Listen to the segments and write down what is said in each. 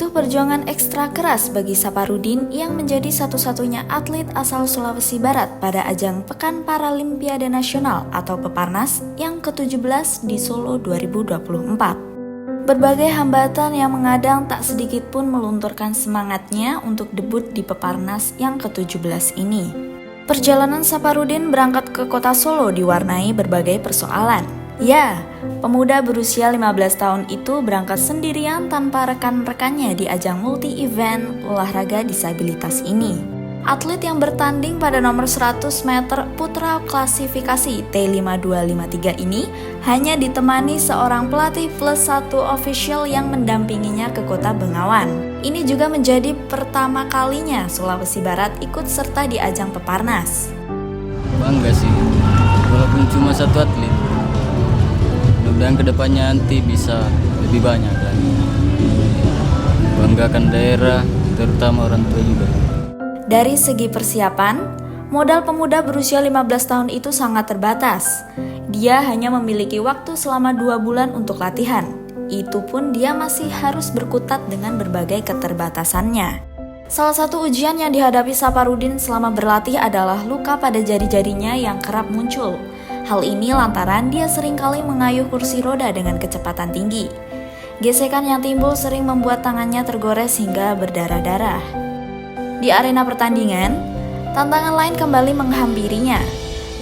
Butuh perjuangan ekstra keras bagi Saparudin yang menjadi satu-satunya atlet asal Sulawesi Barat pada ajang Pekan Paralimpiade Nasional atau Peparnas yang ke-17 di Solo 2024. Berbagai hambatan yang mengadang tak sedikit pun melunturkan semangatnya untuk debut di Peparnas yang ke-17 ini. Perjalanan Saparudin berangkat ke kota Solo diwarnai berbagai persoalan. Ya, pemuda berusia 15 tahun itu berangkat sendirian tanpa rekan-rekannya di ajang multi-event olahraga disabilitas ini. Atlet yang bertanding pada nomor 100 meter putra klasifikasi T5253 ini hanya ditemani seorang pelatih plus satu official yang mendampinginya ke kota Bengawan. Ini juga menjadi pertama kalinya Sulawesi Barat ikut serta di ajang Peparnas. Bangga sih, walaupun cuma satu atlet. Dan kedepannya nanti bisa lebih banyak lagi. Banggakan daerah, terutama orang tua juga. Dari segi persiapan, modal pemuda berusia 15 tahun itu sangat terbatas. Dia hanya memiliki waktu selama 2 bulan untuk latihan. Itu pun dia masih harus berkutat dengan berbagai keterbatasannya. Salah satu ujian yang dihadapi Saparudin selama berlatih adalah luka pada jari-jarinya yang kerap muncul. Hal ini lantaran dia seringkali mengayuh kursi roda dengan kecepatan tinggi. Gesekan yang timbul sering membuat tangannya tergores hingga berdarah-darah. Di arena pertandingan, tantangan lain kembali menghampirinya.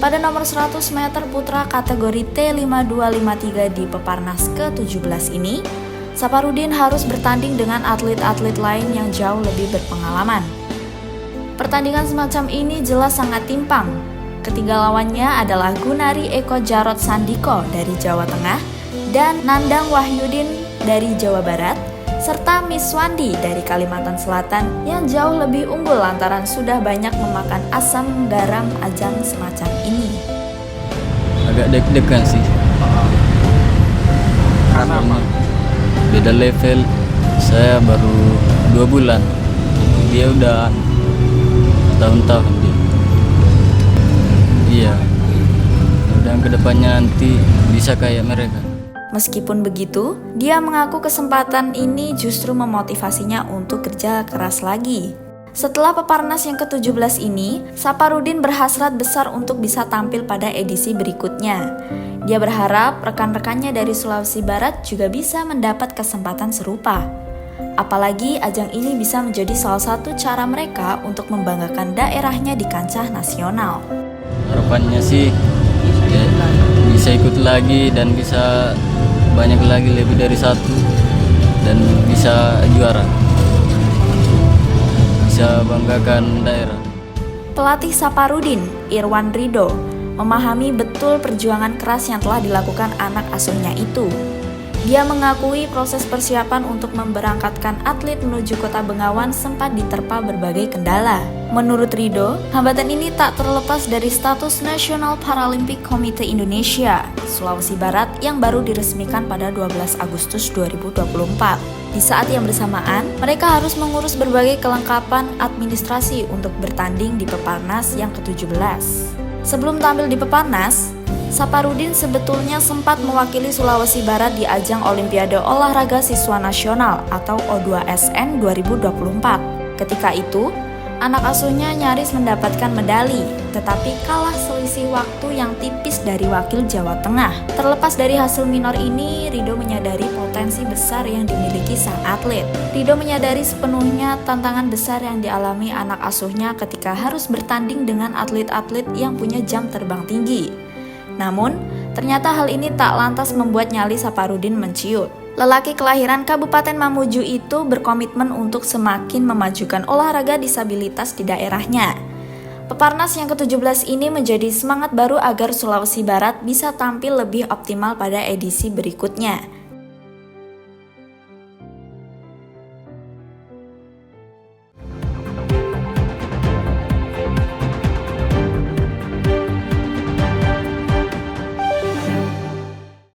Pada nomor 100 meter putra kategori T5253 di Peparnas ke-17 ini, Saparudin harus bertanding dengan atlet-atlet lain yang jauh lebih berpengalaman. Pertandingan semacam ini jelas sangat timpang. Ketiga lawannya adalah Gunari Eko Jarot Sandiko dari Jawa Tengah dan Nandang Wahyudin dari Jawa Barat, serta Miswandi dari Kalimantan Selatan yang jauh lebih unggul lantaran sudah banyak memakan asam garam ajang semacam ini. Agak deg-degan sih. Karena beda level, saya baru 2 bulan, dia udah tahun-tahun dia. Iya, dan kedepannya nanti bisa kayak mereka. Meskipun begitu, dia mengaku kesempatan ini justru memotivasinya untuk kerja keras lagi. Setelah Peparnas yang ke-17 ini, Saparudin berhasrat besar untuk bisa tampil pada edisi berikutnya. Dia berharap rekan-rekannya dari Sulawesi Barat juga bisa mendapat kesempatan serupa. Apalagi ajang ini bisa menjadi salah satu cara mereka untuk membanggakan daerahnya di kancah nasional. Harapannya sih ya, bisa ikut lagi dan bisa banyak lagi lebih dari satu dan bisa juara, bisa banggakan daerah. Pelatih Saparudin, Irwan Rido, memahami betul perjuangan keras yang telah dilakukan anak asuhnya itu. Dia mengakui proses persiapan untuk memberangkatkan atlet menuju kota Bengawan sempat diterpa berbagai kendala. Menurut Rido, hambatan ini tak terlepas dari status National Paralympic Committee Indonesia, Sulawesi Barat yang baru diresmikan pada 12 Agustus 2024. Di saat yang bersamaan, mereka harus mengurus berbagai kelengkapan administrasi untuk bertanding di Peparnas yang ke-17. Sebelum tampil di Peparnas, Saparudin sebetulnya sempat mewakili Sulawesi Barat di ajang Olimpiade Olahraga Siswa Nasional atau O2SN 2024. Ketika itu, anak asuhnya nyaris mendapatkan medali, tetapi kalah selisih waktu yang tipis dari wakil Jawa Tengah. Terlepas dari hasil minor ini, Rido menyadari potensi besar yang dimiliki sang atlet. Rido menyadari sepenuhnya tantangan besar yang dialami anak asuhnya ketika harus bertanding dengan atlet-atlet yang punya jam terbang tinggi. Namun, ternyata hal ini tak lantas membuat nyali Saparudin menciut. Lelaki kelahiran Kabupaten Mamuju itu berkomitmen untuk semakin memajukan olahraga disabilitas di daerahnya. Peparnas yang ke-17 ini menjadi semangat baru agar Sulawesi Barat bisa tampil lebih optimal pada edisi berikutnya.